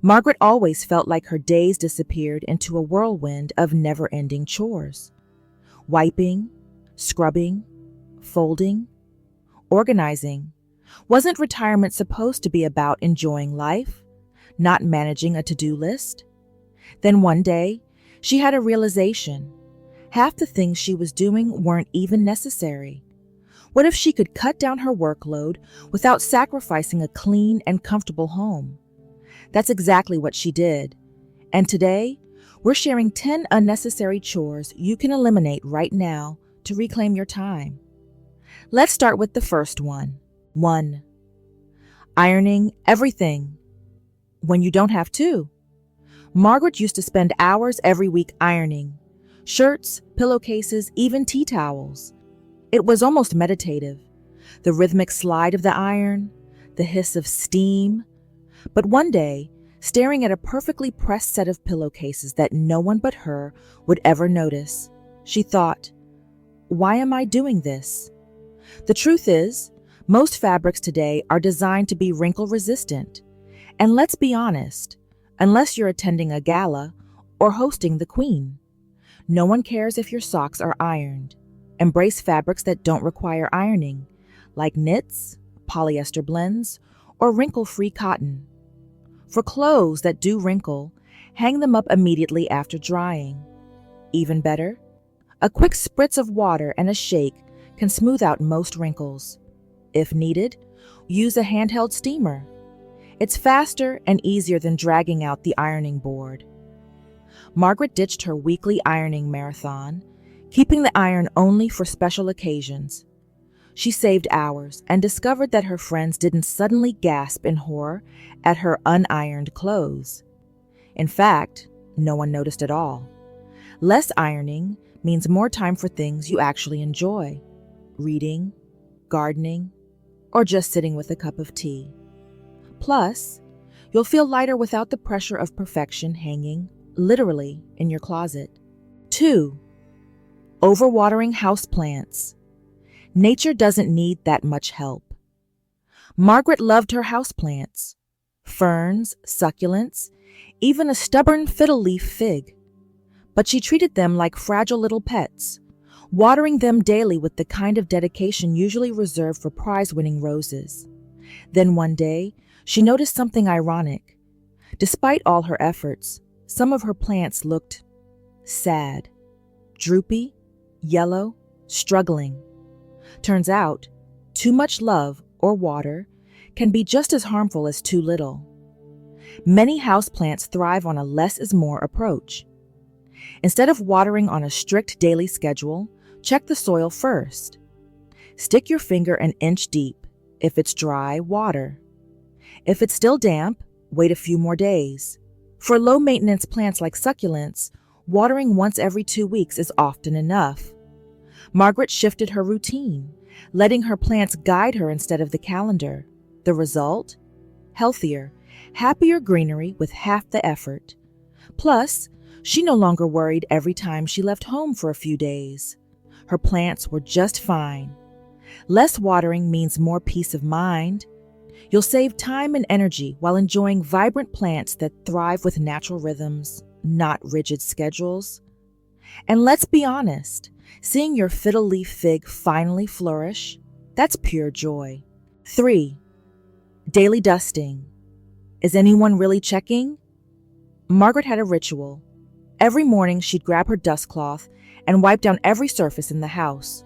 Margaret always felt like her days disappeared into a whirlwind of never-ending chores. Wiping, scrubbing, folding, organizing. Wasn't retirement supposed to be about enjoying life, not managing a to-do list? Then one day, she had a realization. Half the things she was doing weren't even necessary. What if she could cut down her workload without sacrificing a clean and comfortable home? That's exactly what she did. And today, we're sharing 10 unnecessary chores you can eliminate right now to reclaim your time. Let's start with the first one. 1. Ironing everything when you don't have to. Margaret used to spend hours every week ironing shirts, pillowcases, even tea towels. It was almost meditative. The rhythmic slide of the iron, the hiss of steam. But one day, staring at a perfectly pressed set of pillowcases that no one but her would ever notice, she thought, why am I doing this? The truth is, most fabrics today are designed to be wrinkle-resistant. And let's be honest, unless you're attending a gala or hosting the Queen, no one cares if your socks are ironed. Embrace fabrics that don't require ironing, like knits, polyester blends, or wrinkle-free cotton. For clothes that do wrinkle, hang them up immediately after drying. Even better, a quick spritz of water and a shake can smooth out most wrinkles. If needed, use a handheld steamer. It's faster and easier than dragging out the ironing board. Margaret ditched her weekly ironing marathon, keeping the iron only for special occasions. She saved hours and discovered that her friends didn't suddenly gasp in horror at her unironed clothes. In fact, no one noticed at all. Less ironing means more time for things you actually enjoy: reading, gardening, or just sitting with a cup of tea. Plus, you'll feel lighter without the pressure of perfection hanging, literally, in your closet. 2. Overwatering houseplants. Nature doesn't need that much help. Margaret loved her houseplants. Ferns, succulents, even a stubborn fiddle-leaf fig. But she treated them like fragile little pets, watering them daily with the kind of dedication usually reserved for prize-winning roses. Then one day, she noticed something ironic. Despite all her efforts, some of her plants looked sad, droopy, yellow, struggling. Turns out, too much love or water can be just as harmful as too little. Many houseplants thrive on a less is more approach. Instead of watering on a strict daily schedule, check the soil first. Stick your finger an inch deep. If it's dry, water. If it's still damp, wait a few more days. For low-maintenance plants like succulents, watering once every 2 weeks is often enough. Margaret shifted her routine, letting her plants guide her instead of the calendar. The result? Healthier, happier greenery with half the effort. Plus, she no longer worried every time she left home for a few days. Her plants were just fine. Less watering means more peace of mind. You'll save time and energy while enjoying vibrant plants that thrive with natural rhythms, not rigid schedules. And let's be honest, seeing your fiddle-leaf fig finally flourish, that's pure joy. 3. Daily dusting. Is anyone really checking? Margaret had a ritual. Every morning she'd grab her dust cloth and wipe down every surface in the house.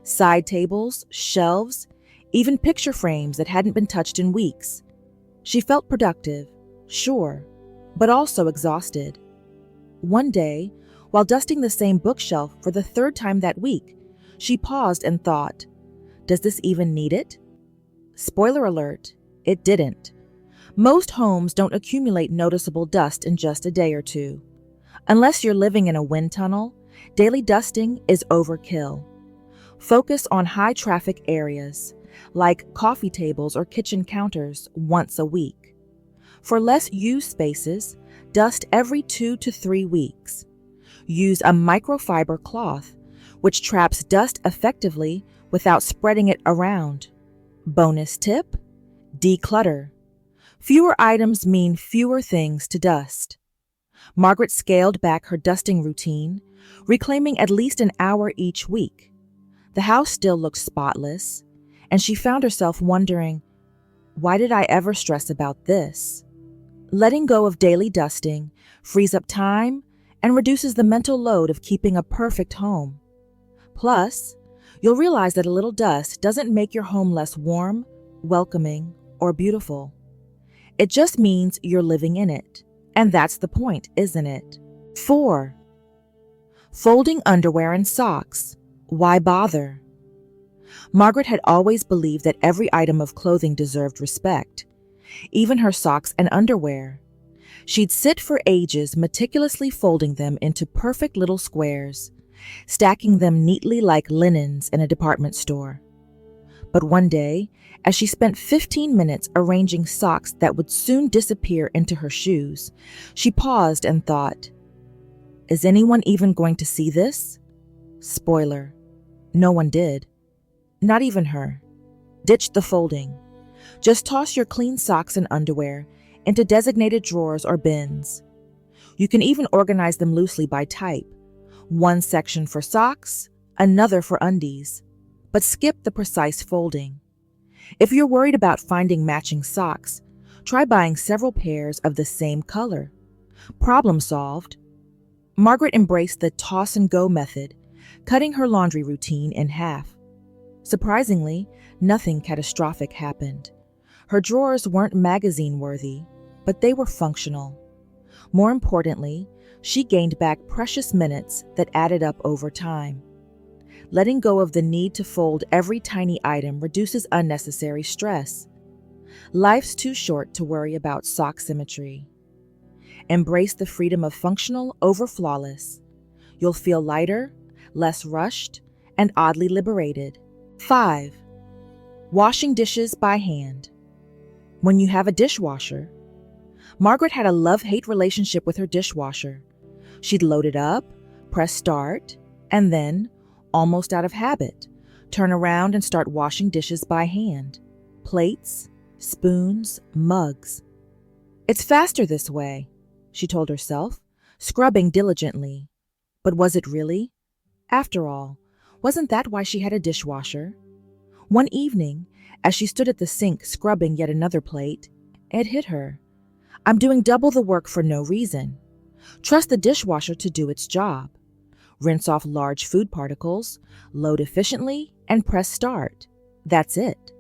Side tables, shelves, even picture frames that hadn't been touched in weeks. She felt productive, sure, but also exhausted. One day, while dusting the same bookshelf for the 3rd time that week, she paused and thought, does this even need it? Spoiler alert, it didn't. Most homes don't accumulate noticeable dust in just a day or two. Unless you're living in a wind tunnel, daily dusting is overkill. Focus on high-traffic areas, like coffee tables or kitchen counters, once a week. For less used spaces, dust every 2 to 3 weeks. Use a microfiber cloth, which traps dust effectively without spreading it around. Bonus tip: declutter. Fewer items mean fewer things to dust. Margaret scaled back her dusting routine, reclaiming at least an hour each week. The house still looked spotless, and she found herself wondering, why did I ever stress about this? Letting go of daily dusting frees up time and reduces the mental load of keeping a perfect home. Plus, you'll realize that a little dust doesn't make your home less warm, welcoming, or beautiful. It just means you're living in it. And that's the point, isn't it? 4. Folding underwear and socks. Why bother? Margaret had always believed that every item of clothing deserved respect, even her socks and underwear. She'd sit for ages meticulously folding them into perfect little squares, stacking them neatly like linens in a department store. But one day, as she spent 15 minutes arranging socks that would soon disappear into her shoes, she paused and thought, is anyone even going to see this? Spoiler, no one did. Not even her. Ditch the folding. Just toss your clean socks and underwear into designated drawers or bins. You can even organize them loosely by type. One section for socks, another for undies. But skip the precise folding. If you're worried about finding matching socks, try buying several pairs of the same color. Problem solved. Margaret embraced the toss and go method, cutting her laundry routine in half. Surprisingly, nothing catastrophic happened. Her drawers weren't magazine-worthy, but they were functional. More importantly, she gained back precious minutes that added up over time. Letting go of the need to fold every tiny item reduces unnecessary stress. Life's too short to worry about sock symmetry. Embrace the freedom of functional over flawless. You'll feel lighter, less rushed, and oddly liberated. 5. Washing dishes by hand. When you have a dishwasher. Margaret had a love-hate relationship with her dishwasher. She'd load it up, press start, and then, almost out of habit, turn around and start washing dishes by hand. Plates, spoons, mugs. It's faster this way, she told herself, scrubbing diligently. But was it really? After all, wasn't that why she had a dishwasher? One evening, as she stood at the sink scrubbing yet another plate, it hit her. I'm doing double the work for no reason. Trust the dishwasher to do its job. Rinse off large food particles, load efficiently, and press start. That's it.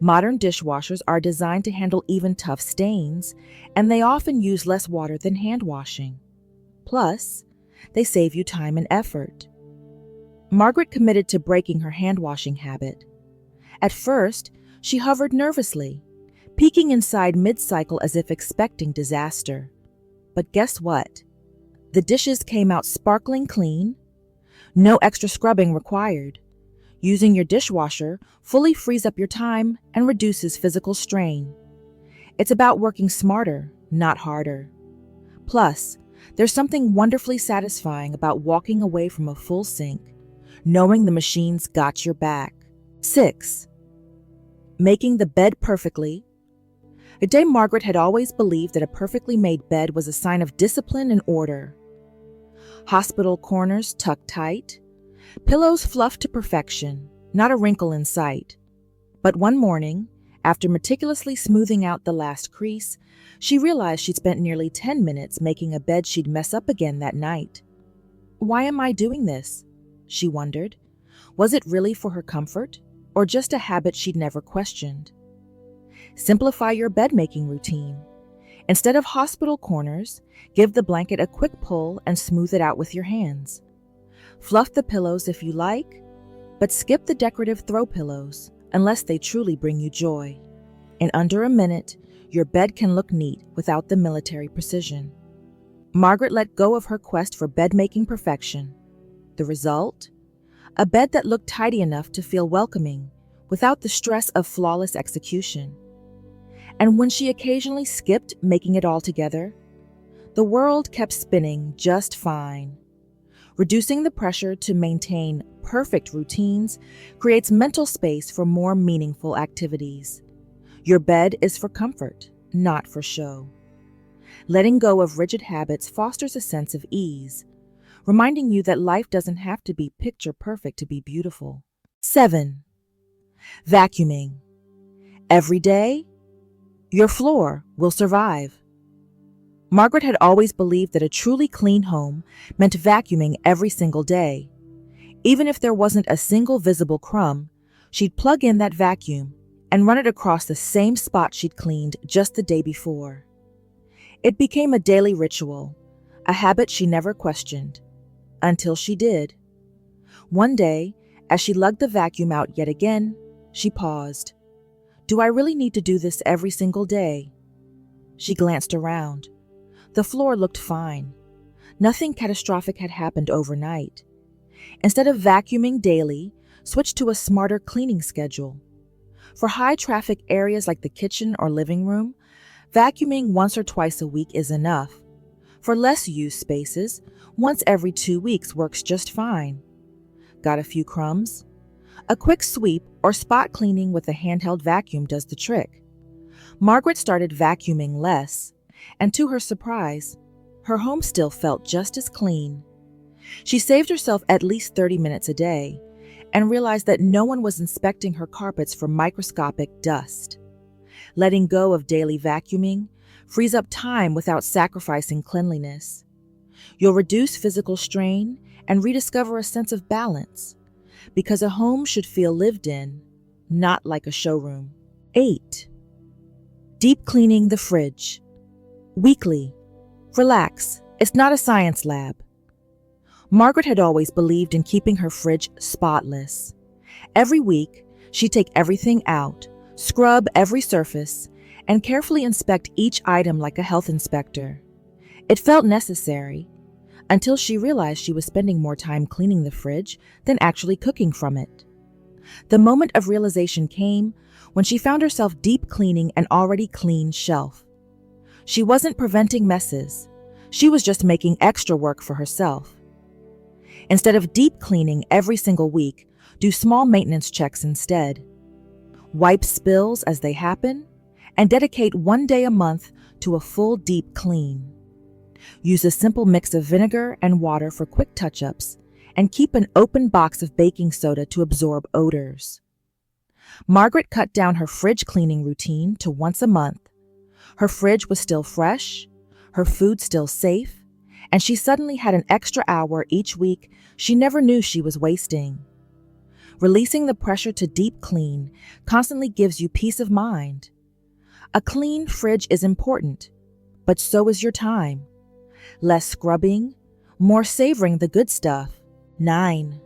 Modern dishwashers are designed to handle even tough stains, and they often use less water than hand washing. Plus, they save you time and effort. Margaret committed to breaking her hand washing habit. At first, she hovered nervously, peeking inside mid-cycle as if expecting disaster. But guess what? The dishes came out sparkling clean. No extra scrubbing required. Using your dishwasher fully frees up your time and reduces physical strain. It's about working smarter, not harder. Plus, there's something wonderfully satisfying about walking away from a full sink, knowing the machine's got your back. 6. Making the bed perfectly. A day Margaret had always believed that a perfectly made bed was a sign of discipline and order. Hospital corners tucked tight, pillows fluffed to perfection, not a wrinkle in sight. But one morning, after meticulously smoothing out the last crease, she realized she'd spent nearly 10 minutes making a bed she'd mess up again that night. Why am I doing this? She wondered. Was it really for her comfort, or just a habit she'd never questioned? Simplify your bed-making routine. Instead of hospital corners, give the blanket a quick pull and smooth it out with your hands. Fluff the pillows if you like, but skip the decorative throw pillows unless they truly bring you joy. In under a minute, your bed can look neat without the military precision. Margaret let go of her quest for bed-making perfection. The result? A bed that looked tidy enough to feel welcoming without the stress of flawless execution. And when she occasionally skipped making it all together, the world kept spinning just fine. Reducing the pressure to maintain perfect routines creates mental space for more meaningful activities. Your bed is for comfort, not for show. Letting go of rigid habits fosters a sense of ease, reminding you that life doesn't have to be picture perfect to be beautiful. 7. Vacuuming. Every day, your floor will survive. Margaret had always believed that a truly clean home meant vacuuming every single day. Even if there wasn't a single visible crumb, she'd plug in that vacuum and run it across the same spot she'd cleaned just the day before. It became a daily ritual, a habit she never questioned, until she did. One day, as she lugged the vacuum out yet again, she paused. Do I really need to do this every single day? She glanced around. The floor looked fine. Nothing catastrophic had happened overnight. Instead of vacuuming daily, switch to a smarter cleaning schedule. For high-traffic areas like the kitchen or living room, vacuuming once or twice a week is enough. For less-used spaces, once every 2 weeks works just fine. Got a few crumbs? A quick sweep or spot cleaning with a handheld vacuum does the trick. Margaret started vacuuming less, and to her surprise, her home still felt just as clean. She saved herself at least 30 minutes a day and realized that no one was inspecting her carpets for microscopic dust. Letting go of daily vacuuming frees up time without sacrificing cleanliness. You'll reduce physical strain and rediscover a sense of balance, because a home should feel lived in, not like a showroom. 8. Deep cleaning the fridge. Weekly. Relax, it's not a science lab. Margaret had always believed in keeping her fridge spotless. Every week, she'd take everything out, scrub every surface, and carefully inspect each item like a health inspector. It felt necessary, until she realized she was spending more time cleaning the fridge than actually cooking from it. The moment of realization came when she found herself deep cleaning an already clean shelf. She wasn't preventing messes. She was just making extra work for herself. Instead of deep cleaning every single week, do small maintenance checks instead. Wipe spills as they happen, and dedicate 1 day a month to a full deep clean. Use a simple mix of vinegar and water for quick touch-ups, and keep an open box of baking soda to absorb odors. Margaret cut down her fridge cleaning routine to once a month. Her fridge was still fresh, her food still safe, and she suddenly had an extra hour each week she never knew she was wasting. Releasing the pressure to deep clean constantly gives you peace of mind. A clean fridge is important, but so is your time. Less scrubbing, more savoring the good stuff. 9.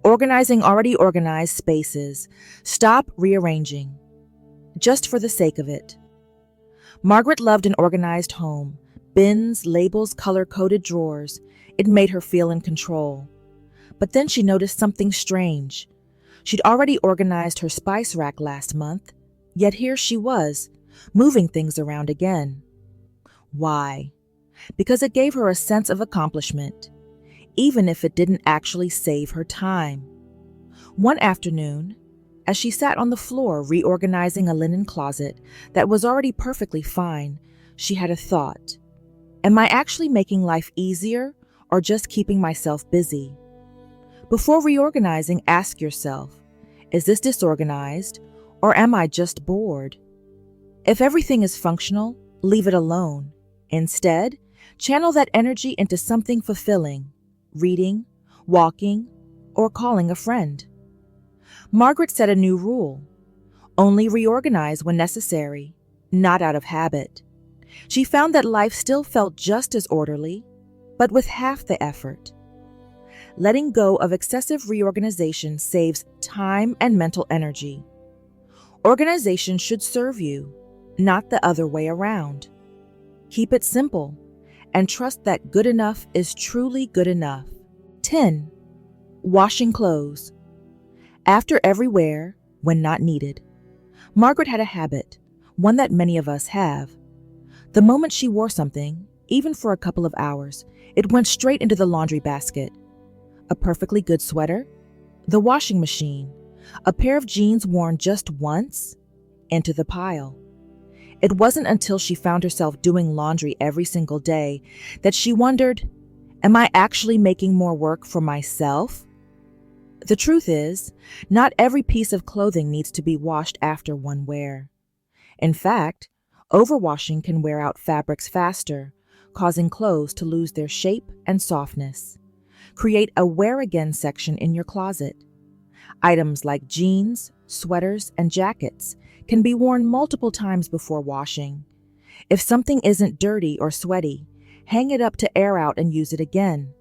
Organizing already organized spaces. Stop rearranging, just for the sake of it. Margaret loved an organized home. Bins, labels, color-coded drawers. It made her feel in control. But then she noticed something strange. She'd already organized her spice rack last month, yet here she was, moving things around again. Why? Because it gave her a sense of accomplishment, even if it didn't actually save her time. One afternoon, as she sat on the floor reorganizing a linen closet that was already perfectly fine, she had a thought. Am I actually making life easier or just keeping myself busy? Before reorganizing, ask yourself, is this disorganized or am I just bored? If everything is functional, leave it alone. Instead, channel that energy into something fulfilling, reading, walking, or calling a friend. Margaret set a new rule. Only reorganize when necessary, not out of habit. She found that life still felt just as orderly, but with half the effort. Letting go of excessive reorganization saves time and mental energy. Organization should serve you, not the other way around. Keep it simple, and trust that good enough is truly good enough. 10. Washing clothes. After every wear, when not needed. Margaret had a habit, one that many of us have. The moment she wore something, even for a couple of hours, it went straight into the laundry basket. A perfectly good sweater, the washing machine, a pair of jeans worn just once, into the pile. It wasn't until she found herself doing laundry every single day that she wondered, am I actually making more work for myself? The truth is, not every piece of clothing needs to be washed after one wear. In fact, overwashing can wear out fabrics faster, causing clothes to lose their shape and softness. Create a wear again section in your closet. Items like jeans, sweaters, and jackets can be worn multiple times before washing. If something isn't dirty or sweaty, hang it up to air out and use it again.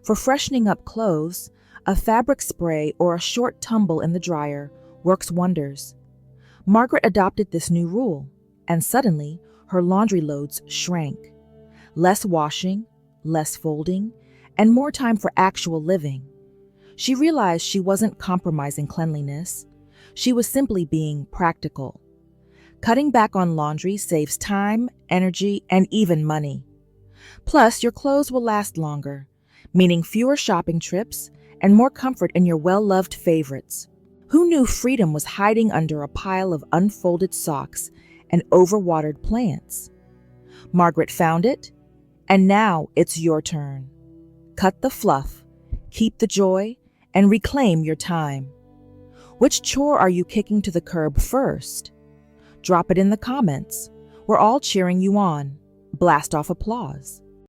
For freshening up clothes, a fabric spray or a short tumble in the dryer works wonders. Margaret adopted this new rule, and suddenly her laundry loads shrank. Less washing, less folding, and more time for actual living. She realized she wasn't compromising cleanliness. She was simply being practical. Cutting back on laundry saves time, energy, and even money. Plus, your clothes will last longer, meaning fewer shopping trips and more comfort in your well-loved favorites. Who knew freedom was hiding under a pile of unfolded socks and overwatered plants? Margaret found it, and now it's your turn. Cut the fluff, keep the joy, and reclaim your time. Which chore are you kicking to the curb first? Drop it in the comments. We're all cheering you on. Blast off applause.